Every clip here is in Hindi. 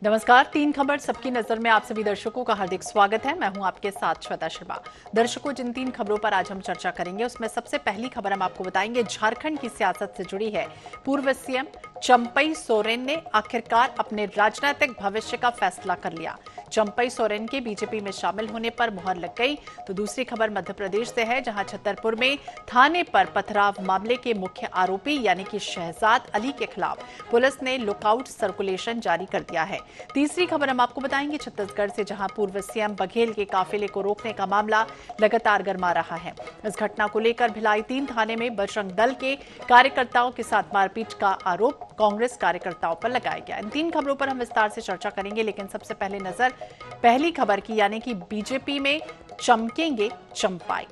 नमस्कार। तीन खबर सबकी नजर में आप सभी दर्शकों का हार्दिक स्वागत है। मैं हूं आपके साथ श्वेता शर्मा। दर्शकों, जिन तीन खबरों पर आज हम चर्चा करेंगे उसमें सबसे पहली खबर हम आपको बताएंगे झारखंड की सियासत से जुड़ी है। पूर्व सीएम चंपई सोरेन ने आखिरकार अपने राजनीतिक भविष्य का फैसला कर लिया। चंपई सोरेन के बीजेपी में शामिल होने पर मुहर लग गई। तो दूसरी खबर मध्य प्रदेश से है, जहां छतरपुर में थाने पर पथराव मामले के मुख्य आरोपी यानी कि शहजाद अली के खिलाफ पुलिस ने लुकआउट सर्कुलेशन जारी कर दिया है। तीसरी खबर हम आपको बताएंगे छत्तीसगढ़ से, जहां पूर्व सीएम बघेल के काफिले को रोकने का मामला लगातार गरमा रहा है। इस घटना को लेकर भिलाई 3 थाने में बजरंग दल के कार्यकर्ताओं के साथ मारपीट का आरोप कांग्रेस कार्यकर्ताओं पर लगाया गया। इन तीन खबरों पर हम विस्तार से चर्चा करेंगे, लेकिन सबसे पहले नजर पहली खबर की, यानी कि बीजेपी में चमकेंगे चंपाई।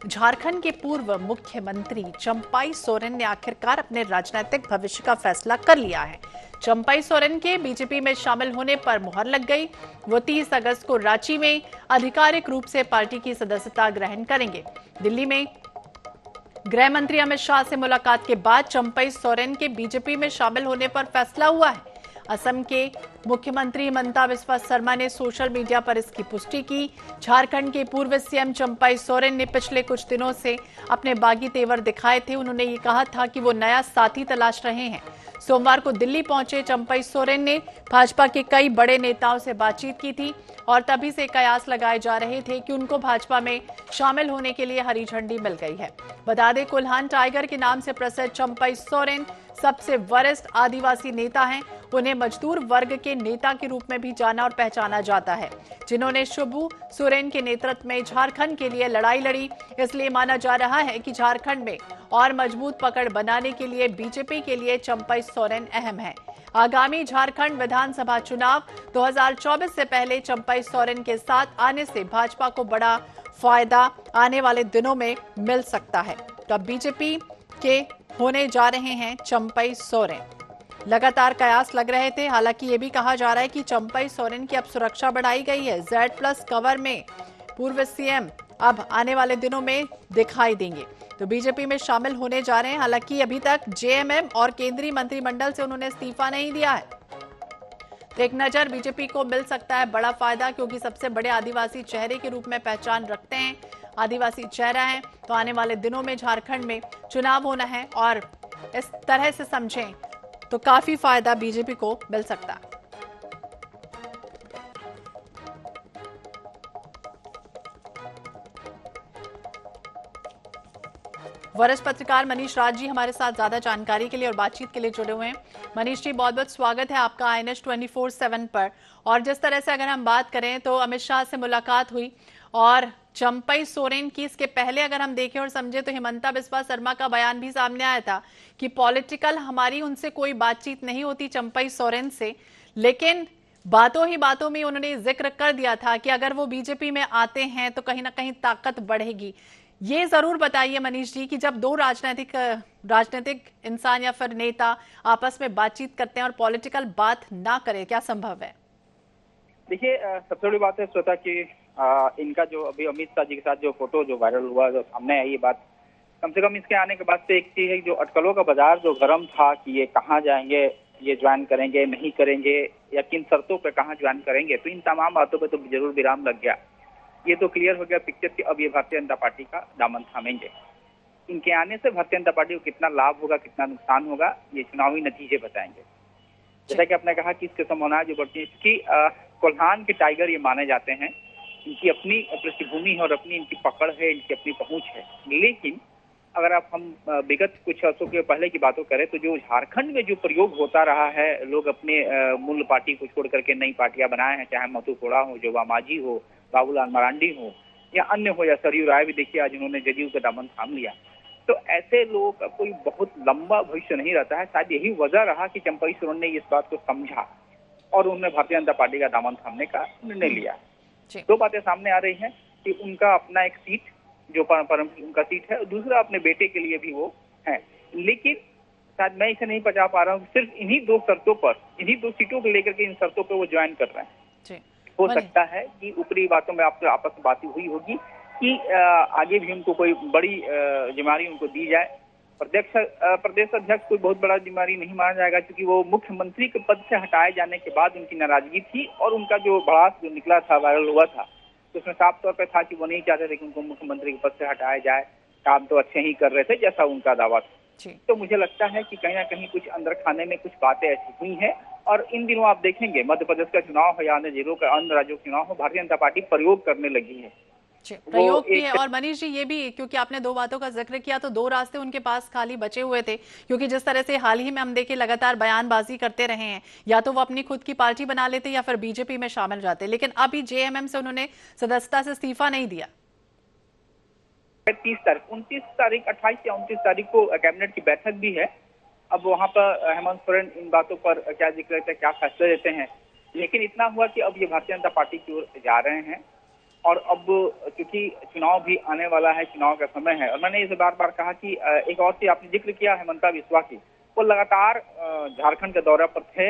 झारखंड के पूर्व मुख्यमंत्री चंपाई सोरेन ने आखिरकार अपने राजनीतिक भविष्य का फैसला कर लिया है। चंपाई सोरेन के बीजेपी में शामिल होने पर मुहर लग गई। वो 30 अगस्त को रांची में आधिकारिक रूप से पार्टी की सदस्यता ग्रहण करेंगे। दिल्ली में गृह मंत्री अमित शाह से मुलाकात के बाद चंपई सोरेन के बीजेपी में शामिल होने पर फैसला हुआ है। असम के मुख्यमंत्री हिमंता बिस्वा शर्मा ने सोशल मीडिया पर इसकी पुष्टि की। झारखंड के पूर्व सीएम चंपई सोरेन ने पिछले कुछ दिनों से अपने बागी तेवर दिखाए थे। उन्होंने ये कहा था कि वो नया साथी तलाश रहे हैं। सोमवार को दिल्ली पहुंचे चंपई सोरेन ने भाजपा के कई बड़े नेताओं से बातचीत की थी और तभी से कयास लगाए जा रहे थे कि उनको भाजपा में शामिल होने के लिए हरी झंडी मिल गई है। बता दें, कुल्हान टाइगर के नाम से प्रसिद्ध चंपई सोरेन सबसे वरिष्ठ आदिवासी नेता हैं। उन्हें मजदूर वर्ग के नेता के रूप में भी जाना और पहचाना जाता है, जिन्होंने शिबू सोरेन के नेतृत्व में झारखंड के लिए लड़ाई लड़ी। इसलिए माना जा रहा है कि झारखंड में और मजबूत पकड़ बनाने के लिए बीजेपी के लिए चंपई सोरेन अहम है। आगामी झारखंड विधानसभा चुनाव 2024 से पहले चंपई सोरेन के साथ आने से भाजपा को बड़ा फायदा आने वाले दिनों में मिल सकता है। तो अब बीजेपी के होने जा रहे हैं चंपई सोरेन। लगातार कयास लग रहे थे। हालांकि ये भी कहा जा रहा है कि चंपई सोरेन की अब सुरक्षा बढ़ाई गई है। Z+ कवर में पूर्व सीएम अब आने वाले दिनों में दिखाई देंगे, तो बीजेपी में शामिल होने जा रहे हैं। हालांकि अभी तक JMM और केंद्रीय मंत्रिमंडल से उन्होंने इस्तीफा नहीं दिया है। तो एक नजर बीजेपी को मिल सकता है बड़ा फायदा, क्योंकि सबसे बड़े आदिवासी चेहरे के रूप में पहचान रखते हैं। आदिवासी चेहरा है, तो आने वाले दिनों में झारखंड में चुनाव होना है और इस तरह से समझें तो काफी फायदा बीजेपी को मिल सकता है। वरिष्ठ पत्रकार मनीष राज जी हमारे साथ ज्यादा जानकारी के लिए और बातचीत के लिए जुड़े हुए हैं। मनीष जी, बहुत बहुत स्वागत है आपका INS 24/7 पर। और जिस तरह से अगर हम बात करें तो अमित शाह से मुलाकात हुई और चंपई सोरेन की, इसके पहले अगर हम देखें और समझें तो हिमंता बिस्वा शर्मा का बयान भी सामने आया था कि पॉलिटिकल हमारी उनसे कोई बातचीत नहीं होती चंपई सोरेन से, लेकिन बातों ही बातों में उन्होंने जिक्र कर दिया था कि अगर वो बीजेपी में आते हैं तो कहीं ना कहीं ताकत बढ़ेगी। ये जरूर बताइए मनीष जी कि जब दो राजनीतिक इंसान या फिर नेता आपस में बातचीत करते हैं और पॉलिटिकल बात ना करें, क्या संभव है? देखिए, सबसे बड़ी बात है श्वेता कि इनका जो अभी अमित शाह जी के साथ जो फोटो जो वायरल हुआ, जो सामने आई, ये बात कम से कम इसके आने के बाद से एक चीज है, जो अटकलों का बाजार जो गर्म था कि ये कहाँ जाएंगे, ये ज्वाइन करेंगे नहीं करेंगे या किन शर्तों पर कहाँ ज्वाइन करेंगे, तो इन तमाम बातों पर तो जरूर विराम लग गया। ये तो क्लियर हो गया पिक्चर कि अब ये भारतीय जनता पार्टी का दामन थामेंगे। इनके आने से भारतीय जनता पार्टी को कितना लाभ होगा कितना नुकसान होगा, ये चुनावी नतीजे बताएंगे। जैसा कि आपने कहा कि इसके संभावना जो बढ़ती है, क्योंकि कोल्हान के टाइगर ये माने जाते हैं। इनकी अपनी पृष्ठभूमि है और अपनी इनकी पकड़ है, इनकी अपनी पहुंच है। लेकिन अगर हम विगत कुछ वर्षों के पहले की बातों करें तो जो झारखंड में जो प्रयोग होता रहा है, लोग अपने मूल पार्टी को छोड़ करके नई पार्टियां बनाए हैं, चाहे मधु कोड़ा हो, जोबा मांझी हो, बाबूलाल मरांडी हो या अन्य हो, या सरयू राय भी देखिए आज उन्होंने जदयू का दामन थाम लिया। तो ऐसे लोगों का कोई बहुत लंबा भविष्य नहीं रहता है। शायद यही वजह रहा कि चंपई सोरेन ने इस बात को समझा और उन्होंने भारतीय जनता पार्टी का दामन थामने का निर्णय लिया। दो बातें सामने आ रही हैं कि उनका अपना एक सीट जो परंपरा उनका सीट है, और दूसरा अपने बेटे के लिए भी वो है। लेकिन शायद मैं इसे नहीं पचा पा रहा हूँ, सिर्फ इन्हीं दो शर्तों पर, इन्हीं दो सीटों को लेकर के इन शर्तों पर वो ज्वाइन कर रहे हैं। हो सकता है कि ऊपरी बातों में आपसे आपस में बातें हुई होगी कि आगे भी उनको कोई बड़ी जिम्मेदारी उनको दी जाए, प्रदेश अध्यक्ष कोई बहुत बड़ा बीमारी नहीं माना जाएगा, क्योंकि वो मुख्यमंत्री के पद से हटाए जाने के बाद उनकी नाराजगी थी और उनका जो भड़ास जो निकला था, वायरल हुआ था, तो उसमें साफ तौर पर था कि वो नहीं चाहते थे कि उनको मुख्यमंत्री के पद से हटाया जाए। काम तो अच्छे ही कर रहे थे जैसा उनका दावा था। तो मुझे लगता है कि कहीं ना कहीं कुछ अंदर खाने में कुछ बातें ऐसी हुई हैं। और इन दिनों आप देखेंगे मध्य प्रदेश का चुनाव हो या अन्य जिलों का, अन्य राज्यों का चुनाव हो, भारतीय जनता पार्टी प्रयोग करने लगी है। प्रयोग भी है। और मनीष जी ये भी, क्योंकि आपने दो बातों का जिक्र किया, तो दो रास्ते उनके पास खाली बचे हुए थे, क्योंकि जिस तरह से हाल ही में हम देखे लगातार बयानबाजी करते रहे हैं, या तो वो अपनी खुद की पार्टी बना लेते या फिर बीजेपी में शामिल जाते, लेकिन अभी जेएमएम से उन्होंने सदस्यता से इस्तीफा नहीं दिया। 30 तारीख, 29 तारीख, 28 या 29 तारीख को कैबिनेट की बैठक भी है। अब वहां पर हेमंत सोरेन इन बातों पर क्या जिक्र रहता है, क्या फैसले लेते हैं, लेकिन इतना हुआ कि अब ये भारतीय जनता पार्टी की ओर जा रहे हैं। और अब क्योंकि चुनाव भी आने वाला है, चुनाव का समय है, और मैंने इसे बार बार कहा कि एक और चीज आपने जिक्र किया हेमंता बिस्वा की, वो लगातार झारखंड के दौरे पर थे।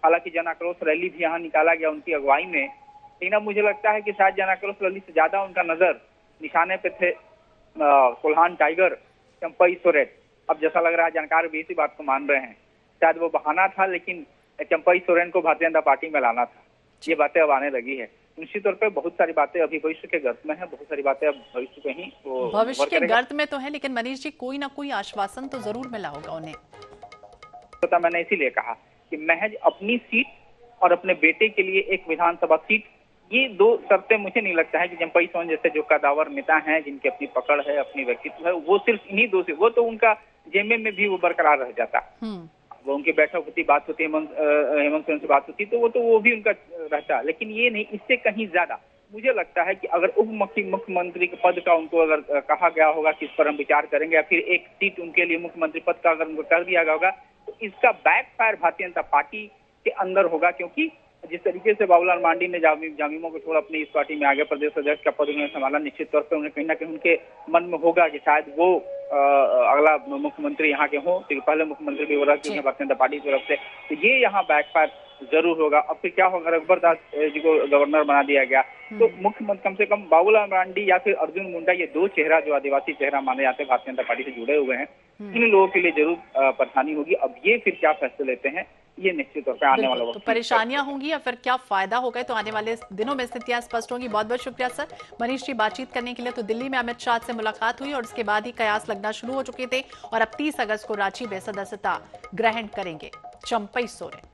हालांकि जन आक्रोश रैली भी यहाँ निकाला गया उनकी अगुवाई में, लेकिन अब मुझे लगता है कि शायद जन आक्रोश रैली से ज्यादा उनका नजर निशाने पे थे कोल्हान टाइगर, चंपई सोरेन। अब जैसा लग रहा है जानकार भी इसी बात को मान रहे हैं, शायद वो बहाना था, लेकिन चंपई सोरेन को भारतीय जनता पार्टी में लाना था। ये बातें अब आने लगी है। निश्चित तौर पे बहुत सारी बातें अभी भविष्य के गर्त में है, बहुत सारी बातें अब भविष्य में ही वो भविष्य के गर्त में तो है, लेकिन मनीष जी कोई ना कोई आश्वासन तो जरूर मिला होगा उन्हें। तो मैंने इसीलिए कहा कि महज अपनी सीट और अपने बेटे के लिए एक विधानसभा सीट, ये दो शर्तें मुझे नहीं लगता है कि चंपई सोरेन जैसे जो कदावर नेता हैं, जिनकी अपनी पकड़ है, अपनी व्यक्तित्व है, वो सिर्फ इन्हीं दो से, वो तो उनका जेएमएम में भी वो बरकरार रह जाता। वो उनकी बैठक होती, बात होती, हेमंत सोरेन से बात होती, तो वो भी उनका रहता। लेकिन ये नहीं, इससे कहीं ज्यादा मुझे लगता है कि अगर उप मुख्यमंत्री के पद का उनको अगर कहा गया होगा कि इस पर हम विचार करेंगे, या फिर एक सीट उनके लिए मुख्यमंत्री पद का अगर उनको कर दिया गया होगा, तो इसका बैकफायर भारतीय जनता पार्टी के अंदर होगा। क्योंकि जिस तरीके से बाबूलाल मांडी ने जामिमो को छोड़ अपनी इस पार्टी में आगे प्रदेश अध्यक्ष का पद उन्होंने संभाला, निश्चित तौर पर उन्हें कहीं ना कहीं उनके मन में होगा कि शायद वो अगला मुख्यमंत्री यहाँ के हो, पहले मुख्यमंत्री भी हो रहा है भारतीय जनता पार्टी की तरफ से, तो ये यहाँ बैकफायर जरूर होगा। अब फिर क्या होगा, रघुबर दास जी को गवर्नर बना दिया गया, तो मुख्यमंत्री कम से कम बाबूलाल मांडी या फिर अर्जुन मुंडा, ये दो चेहरा जो आदिवासी चेहरा माने जाते हैं, भारतीय जनता पार्टी से जुड़े हुए हैं, इन लोगों के लिए जरूर परेशानी होगी। अब ये फिर क्या फैसले लेते हैं, ये निश्चित तौर पर आने वाला वक्त तो परेशानियां होंगी या फिर क्या फायदा होगा, तो आने वाले दिनों में स्थितियां स्पष्ट होंगी। बहुत बहुत शुक्रिया सर मनीष जी बातचीत करने के लिए। तो दिल्ली में अमित शाह से मुलाकात हुई और उसके बाद ही कयास लगना शुरू हो चुके थे, और अब 30 अगस्त को रांची में सदस्यता ग्रहण करेंगे चंपई सोरेन।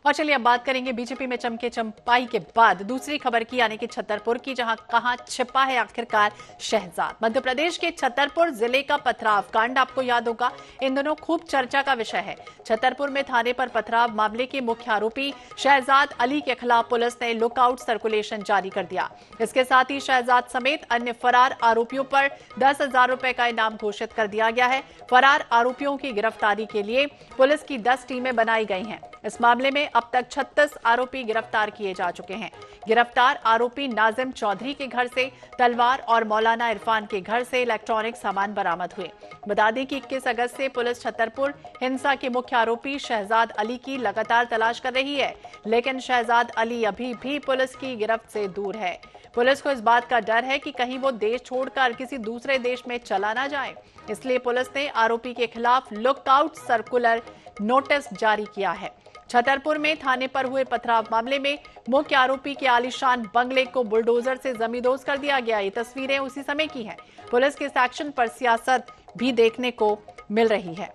और चलिए अब बात करेंगे बीजेपी में चमके चंपाई के बाद दूसरी खबर की, यानी कि छतरपुर की, जहां कहां छिपा है आखिरकार शहजाद। मध्य प्रदेश के छतरपुर जिले का पथराव कांड आपको याद होगा, इन दिनों खूब चर्चा का विषय है। छतरपुर में थाने पर पथराव मामले के मुख्य आरोपी शहजाद अली के खिलाफ पुलिस ने लुकआउट सर्कुलेशन जारी कर दिया। इसके साथ ही शहजाद समेत अन्य फरार आरोपियों पर 10,000 रुपए का इनाम घोषित कर दिया गया है। फरार आरोपियों की गिरफ्तारी के लिए पुलिस की 10 टीमें बनाई गई हैं। इस मामले में अब तक 36 आरोपी गिरफ्तार किए जा चुके हैं। गिरफ्तार आरोपी नाजिम चौधरी के घर से तलवार और मौलाना इरफान के घर से इलेक्ट्रॉनिक सामान बरामद हुए। बता दें कि 21 अगस्त से पुलिस छतरपुर हिंसा के मुख्य आरोपी शहजाद अली की लगातार तलाश कर रही है, लेकिन शहजाद अली अभी भी पुलिस की गिरफ्त से दूर है। पुलिस को इस बात का डर है कि कहीं वो देश छोड़कर किसी दूसरे देश में चला ना जाए, इसलिए पुलिस ने आरोपी के खिलाफ लुकआउट सर्कुलर नोटिस जारी किया है। छतरपुर में थाने पर हुए पथराव मामले में मुख्य आरोपी के आलीशान बंगले को बुलडोजर से जमींदोज कर दिया गया। ये तस्वीरें उसी समय की हैं। पुलिस के इस एक्शन पर सियासत भी देखने को मिल रही है।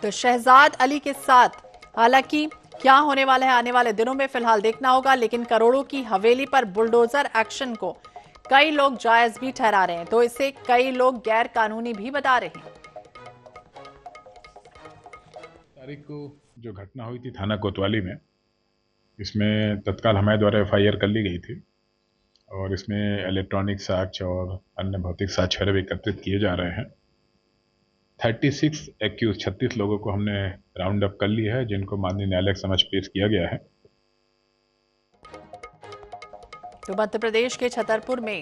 तो शहजाद अली के साथ हालांकि क्या होने वाला है आने वाले दिनों में फिलहाल देखना होगा, लेकिन करोड़ों की हवेली पर बुलडोजर एक्शन को कई लोग जायज भी ठहरा रहे हैं, तो इसे कई लोग गैर कानूनी भी बता रहे हैं। तारीख को जो घटना हुई थी थाना कोतवाली में, इसमें तत्काल हमारे द्वारा एफआईआर कर ली गई थी और इसमें इलेक्ट्रॉनिक साक्ष्य और अन्य भौतिक साक्ष्य भी एकत्रित किए जा रहे हैं। 36 लोगों को हमने राउंड अप कर लिया है, जिनको माननीय न्यायालय के समक्ष पेश किया गया है। तो मध्य प्रदेश के छतरपुर में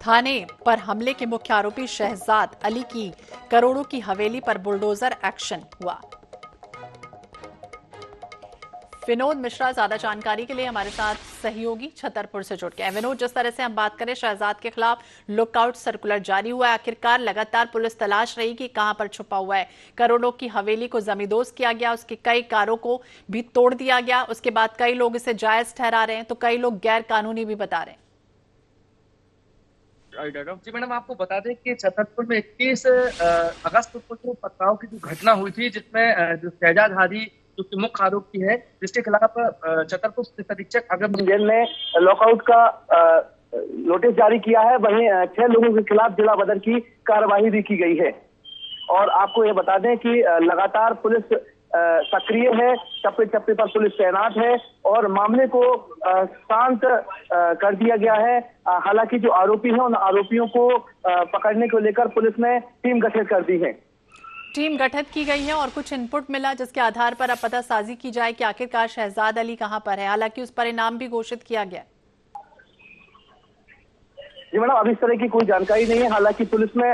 थाने पर हमले के मुख्य आरोपी शहजाद अली की करोड़ों की हवेली पर बुलडोजर एक्शन हुआ। विनोद मिश्रा ज्यादा जानकारी के लिए हमारे साथ सहयोगी छतरपुर से जुड़ गए हैं। विनोद, जिस तरह से हम बात करें, शहजाद के खिलाफ लुकआउट सर्कुलर जारी हुआ है। आखिरकार लगातार पुलिस तलाश रही कि कहां पर छुपा हुआ है। करोड़ों की हवेली को जमींदोज किया गया, उसकी कई कारों को भी तोड़ दिया गया। उसके बाद कई लोग इसे जायज ठहरा रहे हैं तो कई लोग गैर कानूनी भी बता रहे हैं। जी मैडम, आपको बता दें कि छतरपुर में 21 अगस्त को जो पथराव की जो घटना हुई थी, जिसमें जो शहजाद हादी जो कि मुख्य आरोपी है, जिसके खिलाफ छतरपुर पुलिस अधीक्षक अगम जेल ने लॉकआउट का नोटिस जारी किया है। वहीं 6 लोगों के खिलाफ जिला बदर की कार्रवाई भी की गई है। और आपको ये बता दें कि लगातार पुलिस सक्रिय है, चप्पे चप्पे पर पुलिस तैनात है और मामले को शांत कर दिया गया है। हालांकि जो आरोपी हैं, उन आरोपियों को पकड़ने को लेकर पुलिस ने टीम गठित कर दी है। टीम गठित की गई है और कुछ इनपुट मिला जिसके आधार पर अब पता साजी की जाए कि आखिरकार शहजाद अली कहां पर है। हालांकि उस पर इनाम भी घोषित किया गया। जी मैडम, अभी इस तरह की कोई जानकारी नहीं है। हालांकि पुलिस ने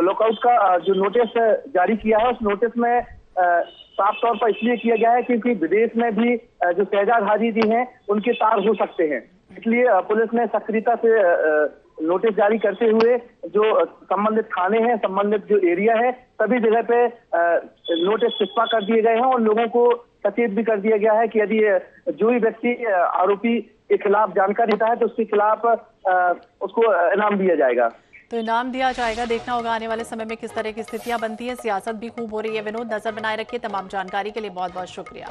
लॉकआउट का जो नोटिस जारी किया है, उस नोटिस में साफ तौर पर इसलिए किया गया है क्योंकि विदेश में भी जो शहजाद हादी जी हैं, उनके तार हो सकते हैं। इसलिए पुलिस ने सक्रियता से नोटिस जारी करते हुए जो संबंधित थाने हैं, संबंधित जो एरिया है, सभी जगह पे नोटिस चिपका कर दिए गए हैं और लोगों को सचेत भी कर दिया गया है कि यदि जो भी व्यक्ति आरोपी के खिलाफ जानकारी देता है तो उसके खिलाफ उसको इनाम दिया जाएगा। तो इनाम दिया जाएगा। देखना होगा आने वाले समय में किस तरह की स्थितियां बनती है। सियासत भी खूब हो रही है। विनोद, नजर बनाए रखिए। तमाम जानकारी के लिए बहुत बहुत शुक्रिया।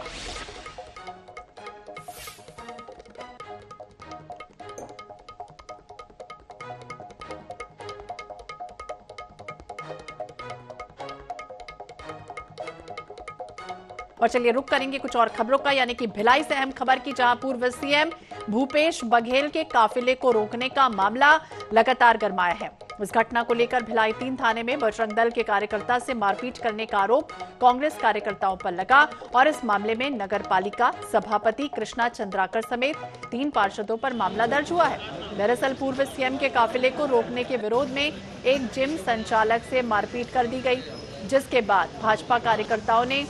और चलिए रुक करेंगे कुछ और खबरों का, यानी कि भिलाई से अहम खबर की, जहां पूर्व सीएम भूपेश बघेल के काफिले को रोकने का मामला लगातार गरमाया है। इस घटना को लेकर भिलाई 3 थाने में बजरंग दल के कार्यकर्ता से मारपीट करने का आरोप कांग्रेस कार्यकर्ताओं पर लगा और इस मामले में नगर पालिका सभापति कृष्णा चंद्राकर समेत 3 पार्षदों पर मामला दर्ज हुआ है। दरअसल पूर्व सीएम के काफिले को रोकने के विरोध में एक जिम संचालक से मारपीट कर दी गई, जिसके बाद भाजपा कार्यकर्ताओं ने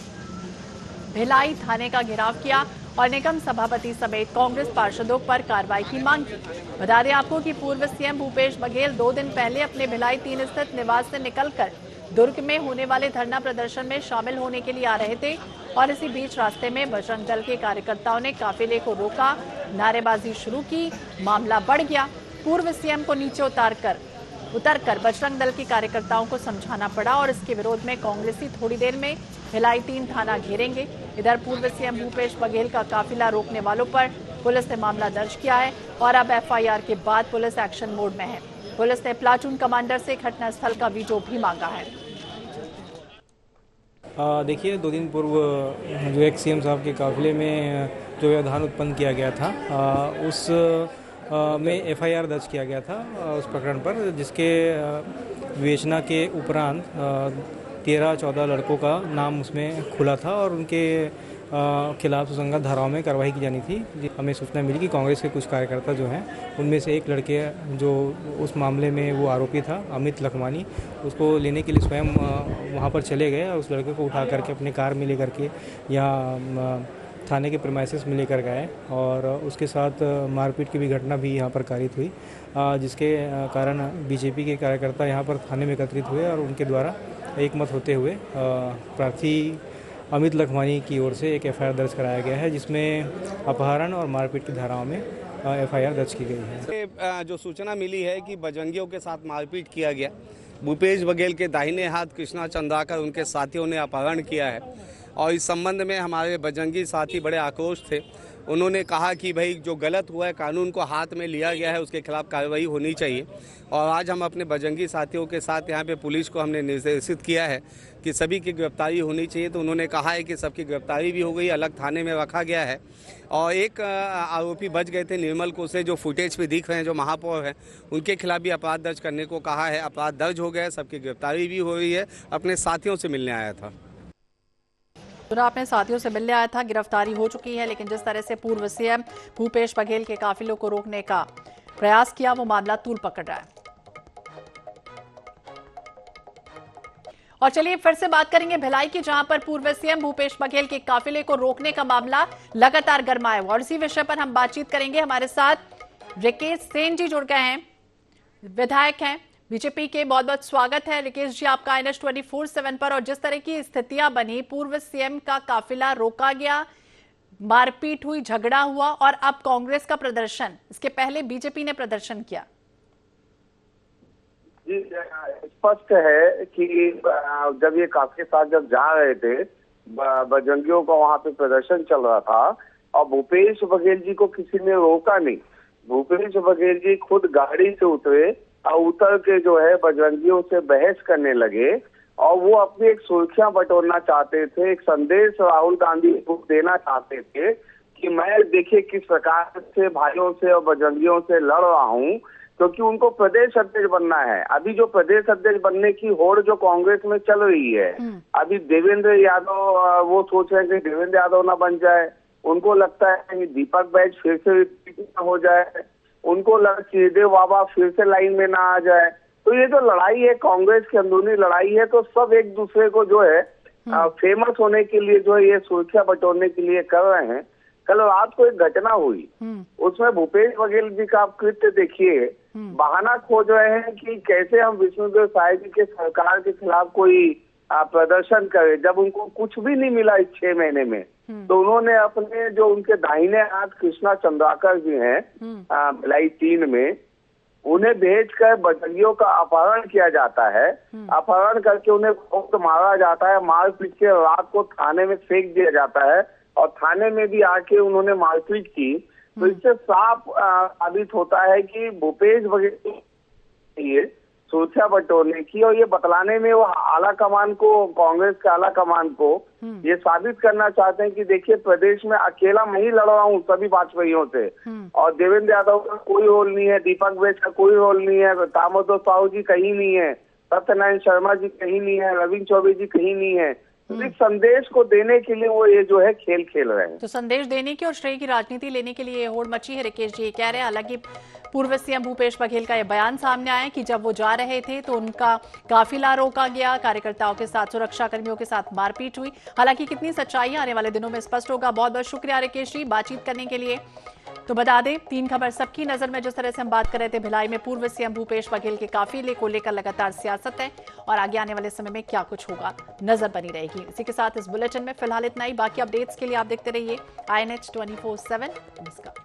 भिलाई थाने का घेराव किया और निगम सभापति समेत कांग्रेस पार्षदों पर कार्रवाई की मांग की। बता दें आपको कि पूर्व सीएम भूपेश बघेल 2 दिन पहले अपने भिलाई 3 स्थित निवास से निकलकर दुर्ग में होने वाले धरना प्रदर्शन में शामिल होने के लिए आ रहे थे और इसी बीच रास्ते में बजरंग दल के कार्यकर्ताओं ने काफिले को रोका, नारेबाजी शुरू की। मामला बढ़ गया। पूर्व सीएम को नीचे उतरकर बजरंग दल के कार्यकर्ताओं को समझाना पड़ा और इसके विरोध में कांग्रेसी थोड़ी देर में भिलाई 3 थाना घेरेंगे। इधर पूर्व सीएम भूपेश बघेल का काफिला रोकने वालों पर पुलिस ने मामला दर्ज किया है और अब एफआईआर के बाद पुलिस एक्शन मोड में है। पुलिस ने प्लाटून कमांडर से घटनास्थल का वीडियो भी मांगा है। देखिए, 2 दिन पूर्व जो एक सीएम साहब के काफिले में जो व्यवधान उत्पन्न किया गया था, उस में एफआईआर दर्ज किया गया था उस प्रकरण पर, जिसके विवेचना के उपरांत 13-14 लड़कों का नाम उसमें खुला था और उनके खिलाफ सुसंगत धाराओं में कार्रवाई की जानी थी। हमें सूचना मिली कि कांग्रेस के कुछ कार्यकर्ता जो हैं, उनमें से एक लड़के जो उस मामले में वो आरोपी था, अमित लखमानी, उसको लेने के लिए स्वयं वहाँ पर चले गए और उस लड़के को उठा करके अपने कार में लेकर के यहाँ थाने के प्रीमाइसेस में लेकर गए और उसके साथ मारपीट की भी घटना भी यहाँ पर कारित हुई, जिसके कारण बीजेपी के कार्यकर्ता यहाँ पर थाने में एकत्रित हुए और उनके द्वारा एकमत होते हुए प्रार्थी अमित लखमानी की ओर से एक एफआईआर दर्ज कराया गया है, जिसमें अपहरण और मारपीट की धाराओं में एफआईआर दर्ज की गई है। जो सूचना मिली है कि बजरंगियों के साथ मारपीट किया गया, भूपेश बघेल के दाहिने हाथ कृष्णा चंद्राकर उनके साथियों ने अपहरण किया है और इस संबंध में हमारे बजरंगी साथी बड़े आक्रोश थे। उन्होंने कहा कि भाई जो गलत हुआ है, कानून को हाथ में लिया गया है, उसके खिलाफ कार्रवाई होनी चाहिए। और आज हम अपने बजरंगी साथियों के साथ यहाँ पे पुलिस को हमने निर्देशित किया है कि सभी की गिरफ्तारी होनी चाहिए। तो उन्होंने कहा है कि सबकी गिरफ्तारी भी हो गई, अलग थाने में रखा गया है और एक आरोपी बच गए थे निर्मल को से, जो फुटेज पे दिख रहे हैं, जो महापौर हैं, उनके खिलाफ भी अपराध दर्ज करने को कहा है। अपराध दर्ज हो गया है, सबकी गिरफ्तारी भी हो रही है। अपने साथियों से मिलने आया था। अपने साथियों से मिलने आया था, गिरफ्तारी हो चुकी है। लेकिन जिस तरह से पूर्व सीएम भूपेश बघेल के काफिलों को रोकने का प्रयास किया वो मामला तूल पकड़ रहा है। और चलिए फिर से बात करेंगे भिलाई की, जहां पर पूर्व सीएम भूपेश बघेल के काफिले को रोकने का मामला लगातार गर्माया और इसी विषय पर हम बातचीत करेंगे। हमारे साथ रिकेश सेन जी जुड़ गए हैं, विधायक हैं बीजेपी के। बहुत बहुत स्वागत है रिकेश जी आपका INS 24/7 पर। और जिस तरह की स्थितियां बनी, पूर्व सीएम का काफिला रोका गया, मारपीट हुई, झगड़ा हुआ और अब कांग्रेस का प्रदर्शन, इसके पहले बीजेपी ने प्रदर्शन किया। जी, स्पष्ट है कि जब ये काफिले साथ जब जा रहे थे, बजरंगियों का वहां पे प्रदर्शन चल रहा था और भूपेश बघेल जी को किसी ने रोका नहीं। भूपेश बघेल जी खुद गाड़ी से उतरे और उतर के जो है बजरंगियों से बहस करने लगे और वो अपनी एक सुर्खियां बटोरना चाहते थे, एक संदेश राहुल गांधी को देना चाहते थे कि मैं देखिए किस प्रकार से भाइयों से और बजरंगियों से लड़ रहा हूँ, क्योंकि उनको प्रदेश अध्यक्ष बनना है। अभी जो प्रदेश अध्यक्ष बनने की होड़ जो कांग्रेस में चल रही है, अभी देवेंद्र यादव वो सोच रहे हैं कि देवेंद्र यादव ना बन जाए, उनको लगता है कि दीपक बैज फिर से रिपीट हो जाए, उनको चिरदेव बाबा फिर से लाइन में ना आ जाए। तो ये जो लड़ाई है, कांग्रेस की अंदरूनी लड़ाई है, तो सब एक दूसरे को जो है फेमस होने के लिए जो है ये सुर्खियां बटोरने के लिए कर रहे हैं। कल रात को एक घटना हुई, उसमें भूपेश बघेल जी का आप कृत्य देखिए, बहाना खोज रहे हैं कि कैसे हम विष्णुदेव साय जी के सरकार के खिलाफ कोई प्रदर्शन करे, जब उनको कुछ भी नहीं मिला इस 6 महीने में। तो उन्होंने अपने जो उनके दाहिने हाथ कृष्णा चंद्राकर जी हैं भिलाई 3 में, उन्हें भेजकर बजरंगियों का अपहरण किया जाता है, अपहरण करके उन्हें बहुत मारा जाता है, मार पीट के रात को थाने में फेंक दिया जाता है और थाने में भी आके उन्होंने मारपीट की। तो इससे साफ साबित होता है कि भूपेश बघेल ये सुरक्षा बटोरने की और ये बतलाने में वो आला कमान को, कांग्रेस के आला कमान को ये साबित करना चाहते हैं कि देखिए प्रदेश में अकेला मैं ही लड़ रहा हूँ सभी वाजपेयियों से, और देवेंद्र यादव का कोई रोल नहीं है, दीपक बैज का कोई रोल नहीं है, दामोदर साहू जी कहीं नहीं है, सत्यनारायण शर्मा जी कहीं नहीं है, रविंद्र चौबे जी कहीं नहीं है। तो इस संदेश को देने के लिए वो ये जो है खेल खेल रहे हैं। तो संदेश देने की और श्रेय की राजनीति लेने के लिए होड़ मची है। रिकेश जी ये कह रहे हैं, हालांकि पूर्व सीएम भूपेश बघेल का यह बयान सामने आया कि जब वो जा रहे थे तो उनका काफिला रोका गया, कार्यकर्ताओं के साथ, सुरक्षा कर्मियों के साथ मारपीट हुई। हालांकि कितनी सच्चाई आने वाले दिनों में स्पष्ट होगा। बहुत बहुत शुक्रिया रिकेश जी बातचीत करने के लिए। तो बता दें, 3 खबर सबकी नजर में, जिस तरह से हम बात कर रहे थे भिलाई में पूर्व सीएम भूपेश बघेल के काफिले को लेकर लगातार सियासत है और आगे आने वाले समय में क्या कुछ होगा नजर बनी रहेगी। इसी के साथ इस बुलेटिन में फिलहाल इतना ही। बाकी अपडेट्स के लिए आप देखते रहिए INH 24/7। नमस्कार।